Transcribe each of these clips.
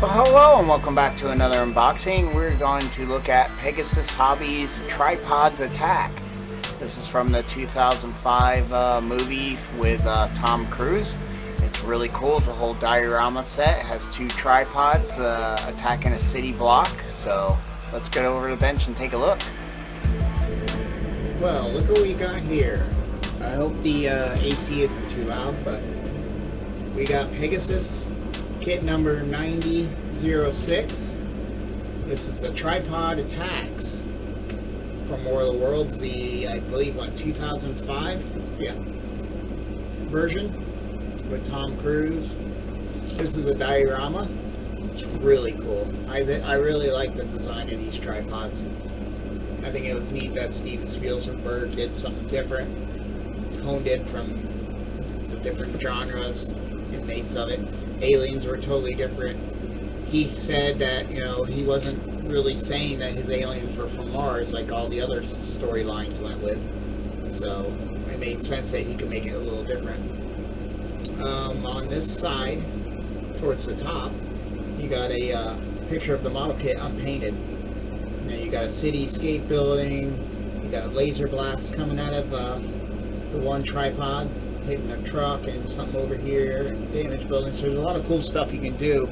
Well, hello and welcome back to another unboxing. We're going to look at Pegasus Hobbies Tripods Attack. This is from the 2005 movie with Tom Cruise. It's really cool. It's a whole diorama set. It has two tripods attacking a city block. So let's get over to the bench and take a look. Well, look what we got here. I hope the AC isn't too loud, but we got Pegasus kit number 9006. This is the Tripod Attacks from War of the Worlds, the, I believe, 2005? Yeah. Version with Tom Cruise. This is a diorama. It's really cool. I really like the design of these tripods. I think it was neat that Steven Spielberg did something different, honed in from the different genres and makes of it. Aliens were totally different. He said that, you know, he wasn't really saying that his aliens were from Mars like all the other storylines went with. So it made sense that he could make it a little different. On this side, towards the top, you got a picture of the model kit unpainted. Now you got a cityscape building. You got laser blasts coming out of the one tripod, hitting a truck and something over here, and damaged buildings. So there's a lot of cool stuff you can do,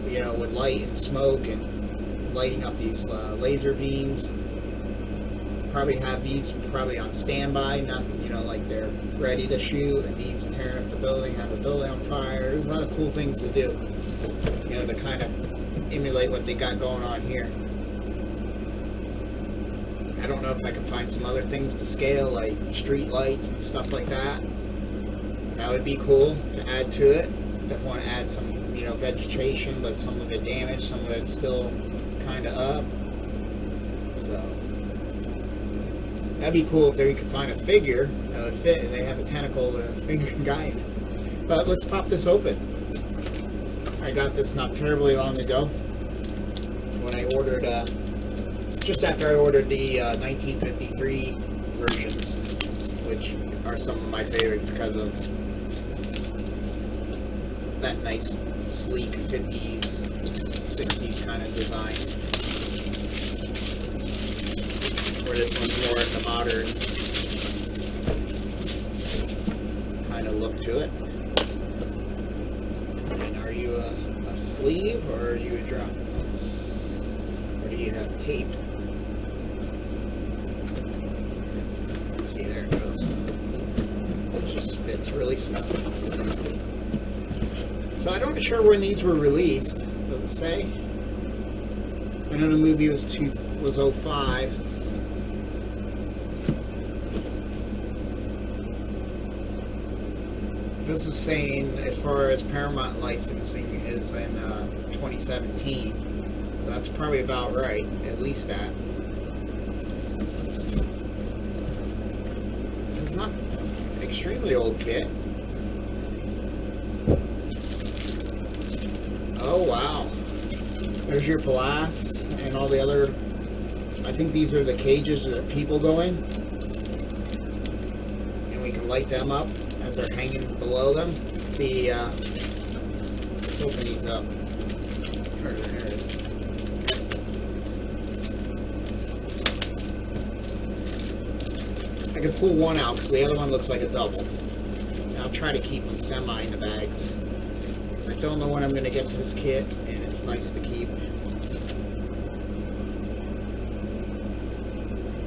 you know, with light and smoke and lighting up these laser beams. Probably have these on standby, nothing, you know, like they're ready to shoot, and these tearing up the building, have the building on fire. There's a lot of cool things to do, you know, to kind of emulate what they got going on here. I don't know if I can find some other things to scale, like street lights and stuff like that. That would be cool to add to it. Definitely want to add some, you know, vegetation, but some of it damaged, some of it's still kind of up. So that'd be cool if we could find a figure that would fit, and they have a tentacle with a finger guy in it. But let's pop this open. I got this not terribly long ago when I ordered, just after I ordered the 1953 versions, which are some of my favorites because of that nice, sleek 50s, 60s kind of design. Where this one's more in the modern kind of look to it. And are you a sleeve, or are you a drum? Or do you have tape? Let's see, there it goes. It just fits really snug. So I'm not sure when these were released. Does it say? I know the movie was 05. This is saying, as far as Paramount licensing, is in 2017. So that's probably about right. At least that. It's not an extremely old kit. Oh wow, there's your blasts and all the other, I think these are the cages that people go in, and we can light them up as they're hanging below them. Let's open these up. There it is. I can pull one out because the other one looks like a double. And I'll try to keep them semi in the bags. I don't know when I'm going to get to this kit, and it's nice to keep.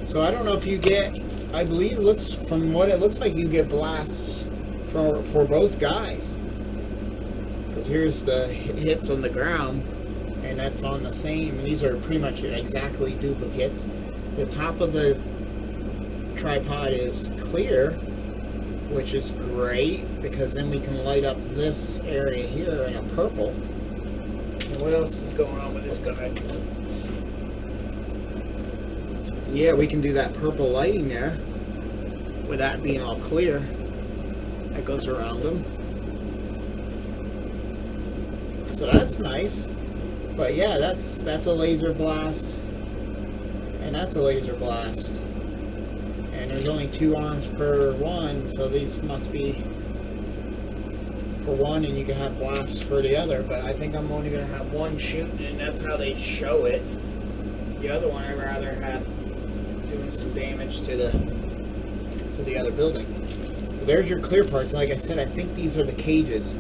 So I don't know if you get, I believe from what it looks like, you get blasts for both guys. Because here's the hits on the ground, and that's on the same. And these are pretty much exactly duplicates. The top of the tripod is clear, which is great, because then we can light up this area here in a purple. And what else is going on with this guy? Yeah, we can do that purple lighting there, with that being all clear. That goes around them. So that's nice. But yeah, that's a laser blast, and that's a laser blast. And there's only 2 arms per one, so these must be for one and you can have blasts for the other, but I think I'm only going to have one shoot, and that's how they show it. The other one I'd rather have doing some damage to the other building. There's your clear parts. Like I said, I think these are the cages.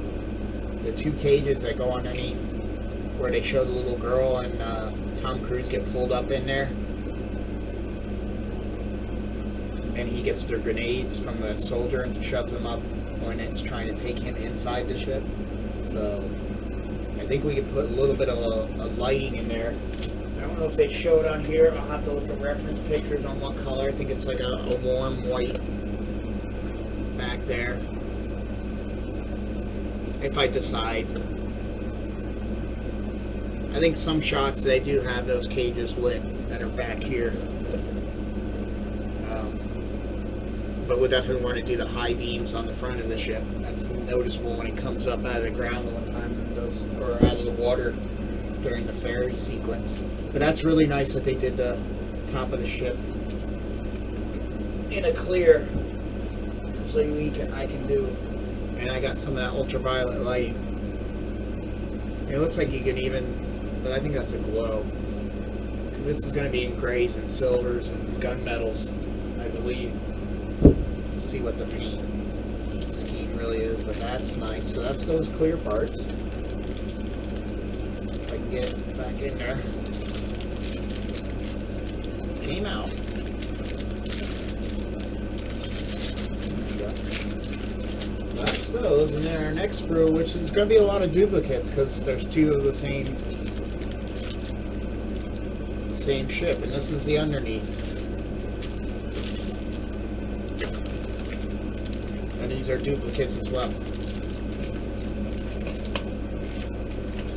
The two cages that go underneath where they show the little girl and Tom Cruise get pulled up in there. And he gets the grenades from the soldier and shoves them up when it's trying to take him inside the ship. So I think we could put a little bit of a lighting in there. I don't know if they show it on here. I'll have to look at reference pictures on what color. I think it's like a warm white back there. If I decide. I think some shots they do have those cages lit that are back here. But we'll definitely want to do the high beams on the front of the ship. That's noticeable when it comes up out of the ground one time, or out of the water during the ferry sequence. But that's really nice that they did the top of the ship in a clear, so I can do. And I got some of that ultraviolet lighting. It looks like you can even, but I think that's a glow. Because this is going to be in grays and silvers and gunmetals, I believe. See what the paint scheme really is, but that's nice. So that's those clear parts. If I can get it back in there. Came out. That's those, and then our next brew, which is going to be a lot of duplicates because there's two of the same ship, and this is the underneath. These are duplicates as well.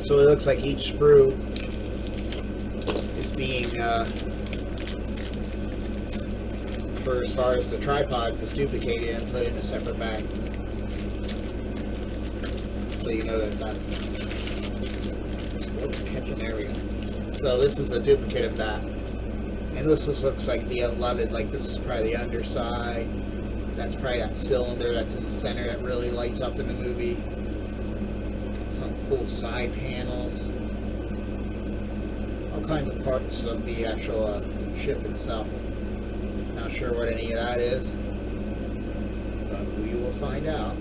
So it looks like each sprue is being, for as far as the tripods, is duplicated and put in a separate bag. So you know that's catching. There we go. So this is a duplicate of that. And this just looks like the 11, like this is probably the underside. That's probably that cylinder that's in the center that really lights up in the movie. Some cool side panels. All kinds of parts of the actual ship itself. Not sure what any of that is, but we will find out.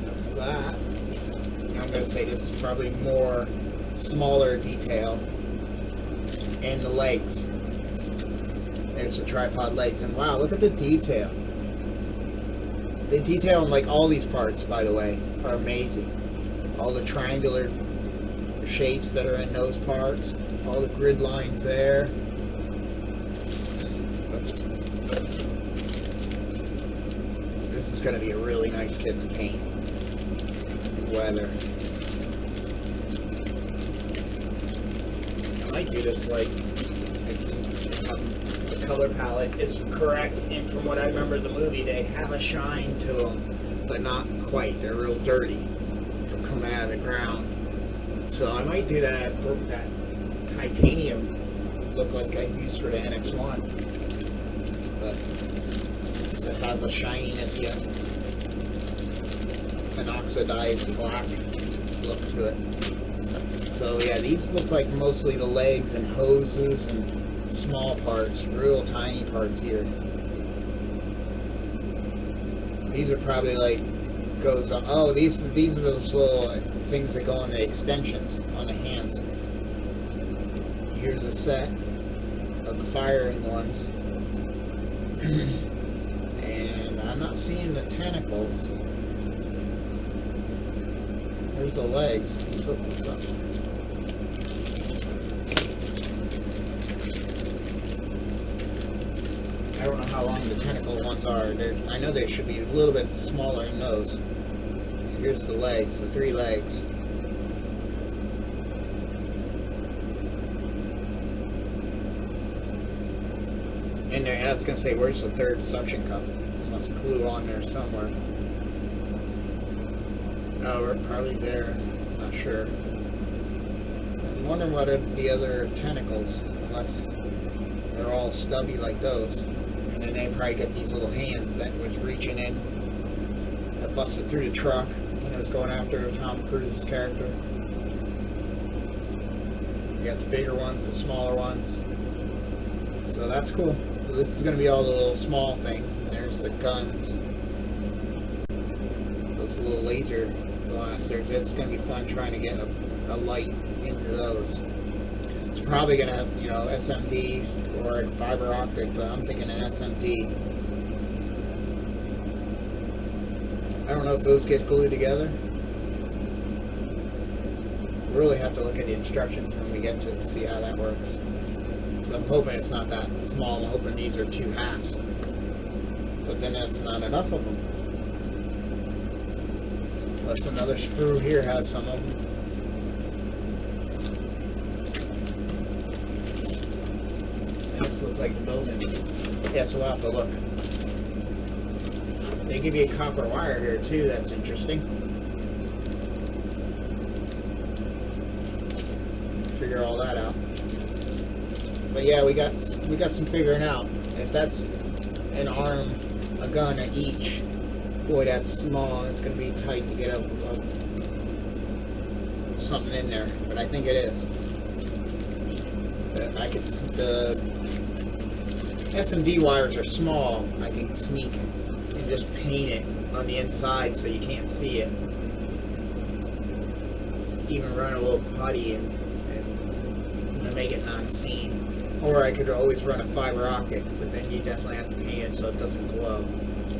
That's that. And I'm going to say this is probably more smaller detail in the legs. There's the tripod legs, and wow, look at the detail. The detail on like all these parts, by the way, are amazing. All the triangular shapes that are in those parts, all the grid lines there. This is going to be a really nice kit to paint in weather. I might do this like, the color palette is correct, and from what I remember the movie, they have a shine to them, but not quite. They're real dirty from coming out of the ground. So I might do that titanium look like I used for the NX-1, but it has a shininess yet, an oxidized black look to it. So yeah, these look like mostly the legs and hoses and small parts, real tiny parts here. These are probably like goes on. Oh, these are those little things that go on the extensions on the hands. Here's a set of the firing ones, and I'm not seeing the tentacles. There's the legs. Let's hook this up. I don't know how long the tentacle ones are. I know they should be a little bit smaller than those. Here's the legs, the 3 legs. And there, I was going to say, where's the 3rd suction cup? Must glue on there somewhere. Oh, we're probably there. Not sure. I'm wondering what are the other tentacles, unless they're all stubby like those. And then they probably get these little hands that was reaching in, that busted through the truck. when I was going after Tom Cruise's character. You got the bigger ones, the smaller ones. So that's cool. So this is going to be all the little small things, and there's the guns. Those little laser blasters. It's going to be fun trying to get a light into those. It's probably going to have, you know, SMD or fiber optic, but I'm thinking an SMD. I don't know if those get glued together. We really have to look at the instructions when we get to it to see how that works. So I'm hoping it's not that small. I'm hoping these are 2 halves. But then that's not enough of them. Unless another sprue here has some of them. This looks like the building. Yeah, so we'll have to look. They give you a copper wire here too. That's interesting. Figure all that out. But yeah, we got some figuring out. If that's an arm, a gun at each, boy, that's small. It's going to be tight to get something in there. But I think it is. The SMD wires are small. I can sneak and just paint it on the inside so you can't see it. Even run a little putty and make it non-seen. Or I could always run a fiber optic, but then you definitely have to paint it so it doesn't glow.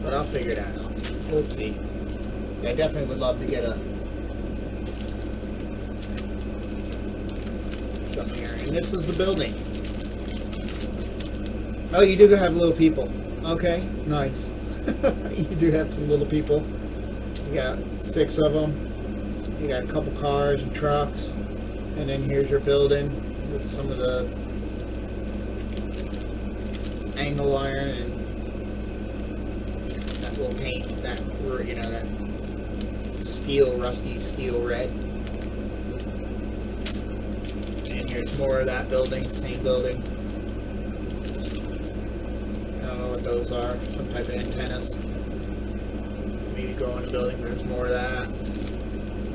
But I'll figure that out. We'll see. I definitely would love to get something here. And this is the building. Oh, you do have little people. Okay, nice. You do have some little people. You got 6 of them. You got a couple cars and trucks. And then here's your building with some of the angle iron and that little paint, that, you know, that steel, rusty steel red. And here's more of that building, same building. I don't know what those are, some type of antennas. Maybe go in the building, there's more of that.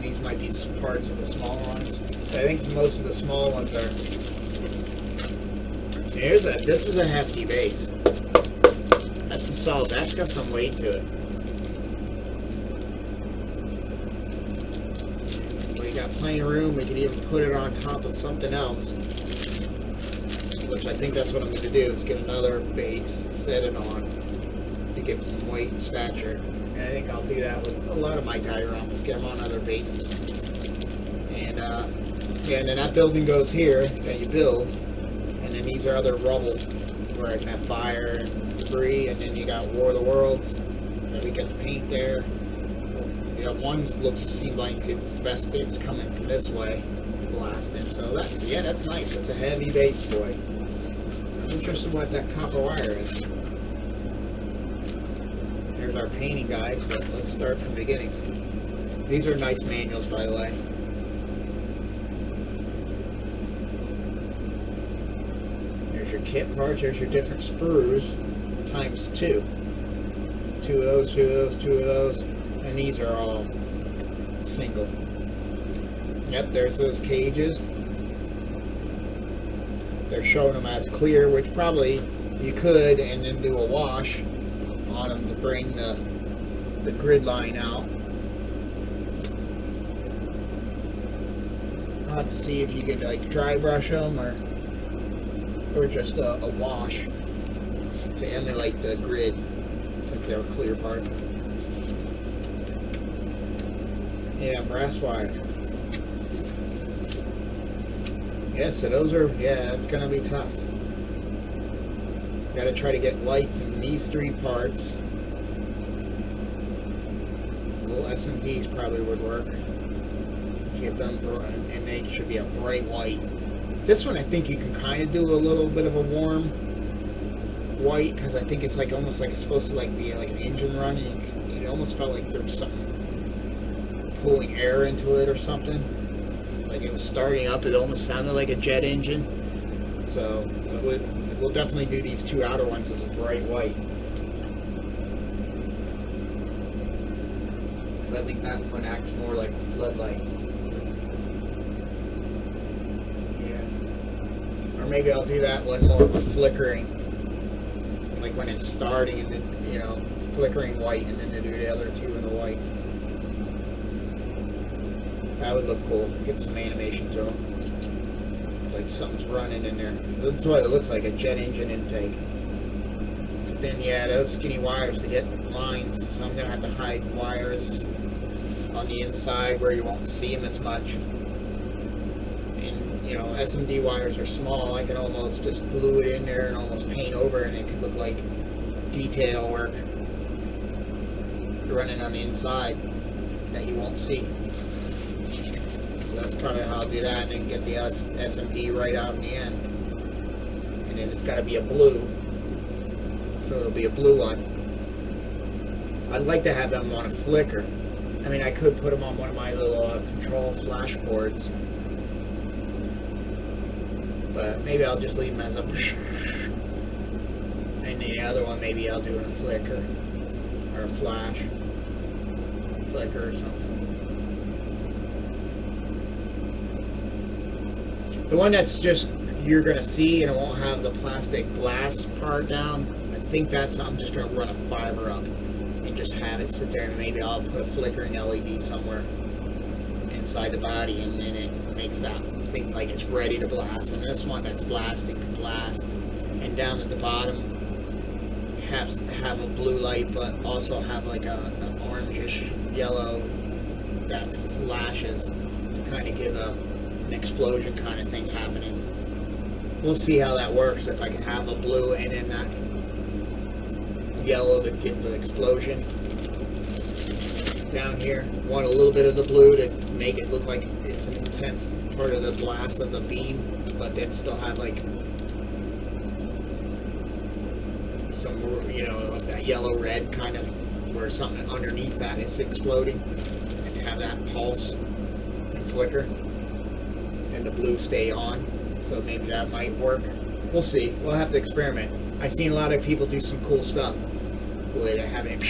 These might be parts of the small ones. I think most of the small ones are. This is a hefty base. That's a solid. That's got some weight to it. We got plenty of room. We could even put it on top of something else, which I think that's what I'm going to do. Is get another base, set it on to give it some weight and stature. And I think I'll do that with a lot of my dioramas. Get them on other bases. And yeah, and then that building goes here that you build. And then these are other rubble where I can have fire and debris, and then you got War of the Worlds. And we got the paint there. You got one seems like its best fit's coming from this way, blasting. So that's nice. That's a heavy base, boy. I'm interested what that copper wire is. Here's our painting guide, but let's start from the beginning. These are nice manuals, by the way. Kit parts, there's your different sprues times 2. 2 of those, 2 of those, 2 of those, and these are all single. Yep, there's those cages. They're showing them as clear, which probably you could, and then do a wash on them to bring the grid line out. I'll have to see if you could like dry brush them or just a wash to emulate the grid since they're a clear part. Yeah, brass wire. Yeah, so those are, yeah, it's gonna be tough. Gotta try to get lights in these 3 parts. Little SMPs probably would work. Get them, and they should be a bright white. This one I think you can kind of do a little bit of a warm white, because I think it's like almost like it's supposed to like be like an engine run, and it almost felt like there was something pulling air into it or something. Like it was starting up, it almost sounded like a jet engine. So we'll definitely do these 2 outer ones as a bright white. I think that one acts more like a floodlight. Yeah. Or maybe I'll do that one more of a flickering. Like when it's starting and then, you know, flickering white, and then to do the other two in the white. That would look cool. Get some animation to them. Like something's running in there. That's what it looks like, a jet engine intake. But then, yeah, those skinny wires to get lines. So I'm going to have to hide wires on the inside where you won't see them as much. And, you know, SMD wires are small. I can almost just glue it in there and almost paint over, and it could look like detail work running on the inside that you won't see. That's probably how I'll do that, and then get the SMD right out in the end. And then it's got to be a blue, so it'll be a blue one. I'd like to have them on a flicker. I mean, I could put them on one of my little control flash boards, but maybe I'll just leave them as a and the other one maybe I'll do in a flicker or a flash flicker or something. The one that's just you're gonna see and it won't have the plastic glass part down, I think that's, I'm just gonna run a fiber up and just have it sit there, and maybe I'll put a flickering LED somewhere inside the body, and then it makes that thing like it's ready to blast. And this one that's blasting can blast. And down at the bottom have a blue light, but also have like an orangish yellow that flashes to kind of give an explosion kind of thing happening. We'll see how that works, if I can have a blue and then that yellow to get the explosion down here. Want a little bit of the blue to make it look like it's an intense part of the blast of the beam, but then still have like some, you know, that yellow red kind of where something underneath that is exploding, and have that pulse and flicker, and the blue stay on. So maybe that might work. We'll see. We'll have to experiment. I've seen a lot of people do some cool stuff where they have it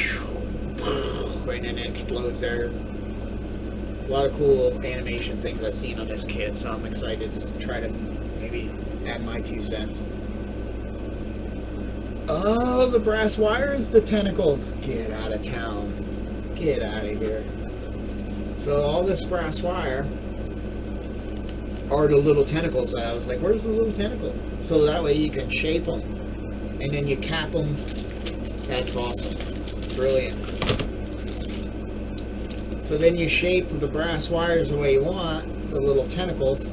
and then it explodes there. A lot of cool animation things I've seen on this kit, so I'm excited to try to maybe add my 2 cents. Oh, the brass wires, the tentacles. Get out of town. Get out of here. So all this brass wire are the little tentacles. I was like, where's the little tentacles? So that way you can shape them, and then you cap them. That's awesome. Brilliant. So then you shape the brass wires the way you want, the little tentacles,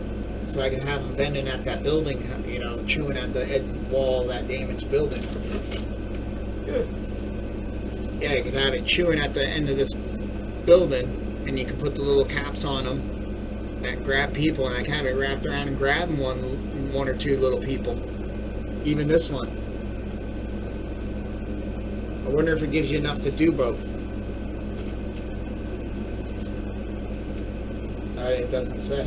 so I can have them bending at that building, you know, chewing at the wall of that damaged building. Yeah, you can have it chewing at the end of this building, and you can put the little caps on them that grab people, and I can have it wrapped around and grab one or two little people. Even this one. I wonder if it gives you enough to do both. It doesn't say.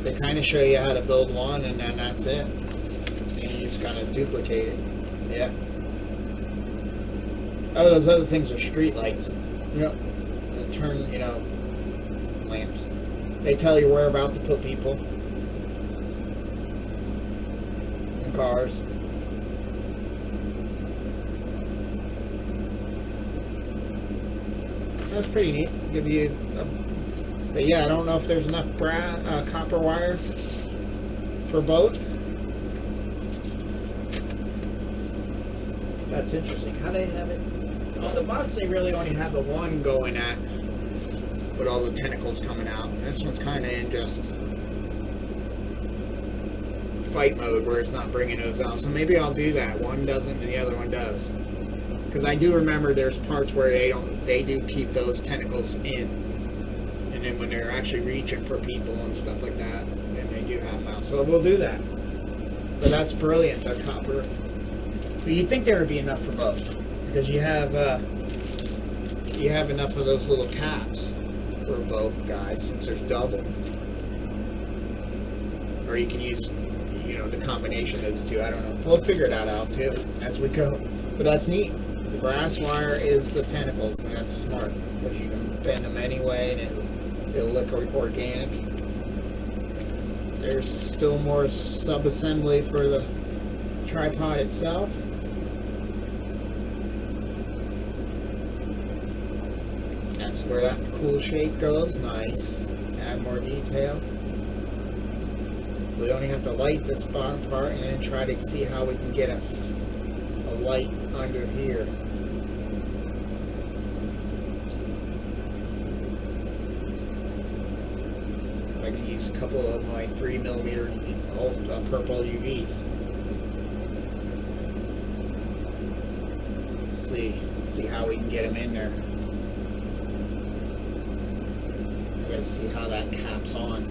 They kind of show you how to build one, and then that's it. And you just kind of duplicate it. Yeah. Oh, those other things are street lights. Yep. They turn, you know, lamps. They tell you where about to put people. And cars. That's pretty neat. Give you but yeah, I don't know if there's enough copper wire for both. That's interesting. How they have it? On the box, they really only have the one going at with all the tentacles coming out. And this one's kind of in just fight mode where it's not bringing those out. So maybe I'll do that. One doesn't and the other one does. Because I do remember there's parts where they do keep those tentacles in, and then when they're actually reaching for people and stuff like that, then they do have them out. So we'll do that. But that's brilliant, the copper. But you'd think there would be enough for both, because you have enough of those little caps for both guys, since there's double. Or you can use, you know, the combination of the two. I don't know. We'll figure that out too as we go. But that's neat. The brass wire is the tentacles, and that's smart because you can bend them anyway, and it'll look organic. There's still more sub-assembly for the tripod itself. That's where that cool shape goes. Nice. Add more detail. We only have to light this bottom part and then try to see how we can get a light under here. I can use a couple of my 3mm purple UVs. Let's see how we can get them in there. I gotta see how that caps on.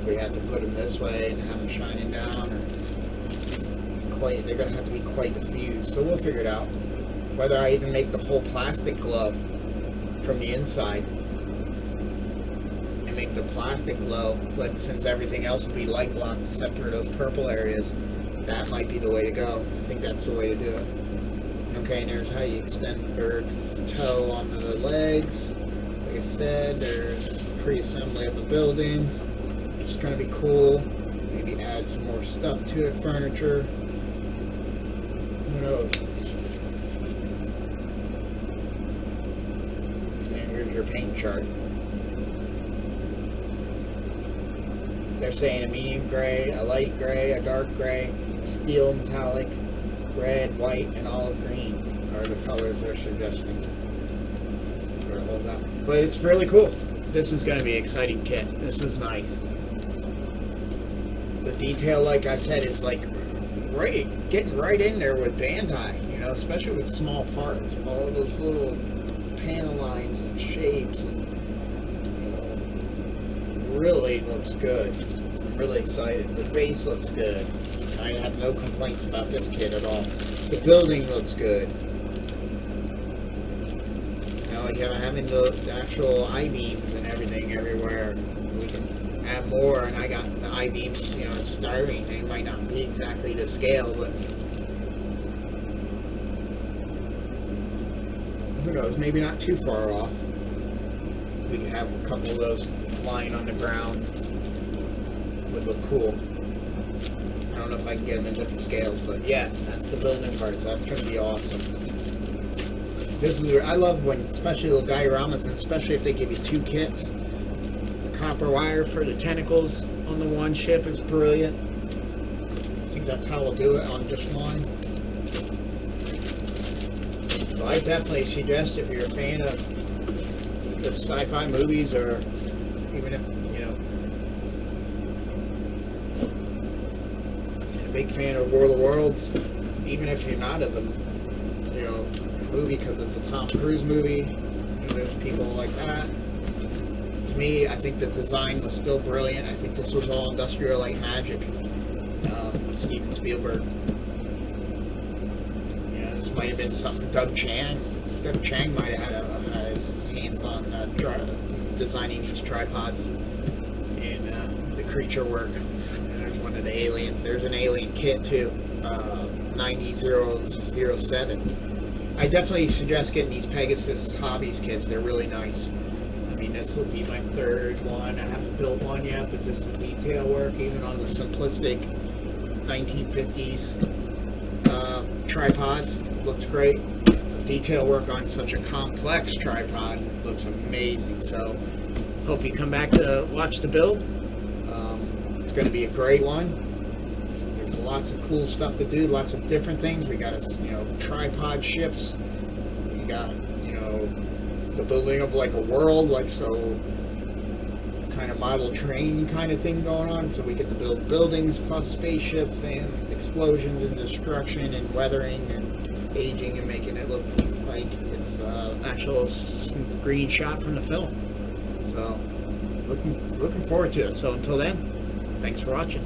If we have to put them this way and have them shining down, or they're gonna have to be quite diffused. So we'll figure it out. Whether I even make the whole plastic glow from the inside and make the plastic glow, but since everything else will be light locked except for those purple areas, that might be the way to go. I think that's the way to do it. Okay, and there's how you extend the third toe onto the legs. Like I said, there's pre-assembly of the buildings, which is going to be cool. Maybe add some more stuff to it, furniture. Who knows? Your paint chart. They're saying a medium gray, a light gray, a dark gray, a steel metallic, red, white, and olive green are the colors they're suggesting. Hold on. But it's really cool. This is going to be an exciting kit. This is nice. The detail, like I said, is like getting right in there with Bandai, especially with small parts. All those little panel lines and shapes, and really looks good. I'm really excited. The base looks good. I have no complaints about this kit at all. The building looks good. Having the actual I-beams and everything everywhere. We can add more, and I got the I-beams, styrene. They might not be exactly to scale, but who knows, maybe not too far off. We can have a couple of those lying on the ground. Would look cool. I don't know if I can get them in different scales, but yeah, that's the building parts. That's going to be awesome. This is where I love when, especially the dioramas, and especially if they give you two kits. The copper wire for the tentacles on the one ship is brilliant. I think that's how we'll do it on just one. So I definitely suggest, if you're a fan of the sci-fi movies, or even if, a big fan of War of the Worlds, even if you're not of the, movie, because it's a Tom Cruise movie, there's people like that. To me, I think the design was still brilliant. I think this was all Industrial Light Magic with Steven Spielberg. This might have been something Doug Chang might have had his hands on designing these tripods and the creature work. And there's one of the aliens. There's an alien kit too, 90007. I definitely suggest getting these Pegasus Hobbies kits. They're really nice. I mean, this will be my third one. I haven't built one yet, but just the detail work, even on the simplistic 1950s tripods, looks great. The detail work on such a complex tripod looks amazing. So, hope you come back to watch the build. It's going to be a great one. Lots of cool stuff to do, lots of different things. We got, tripod ships. We got, the building of like a world, like so kind of model train kind of thing going on. So we get to build buildings plus spaceships and explosions and destruction and weathering and aging and making it look like it's actual green shot from the film. So looking forward to it. So until then, thanks for watching.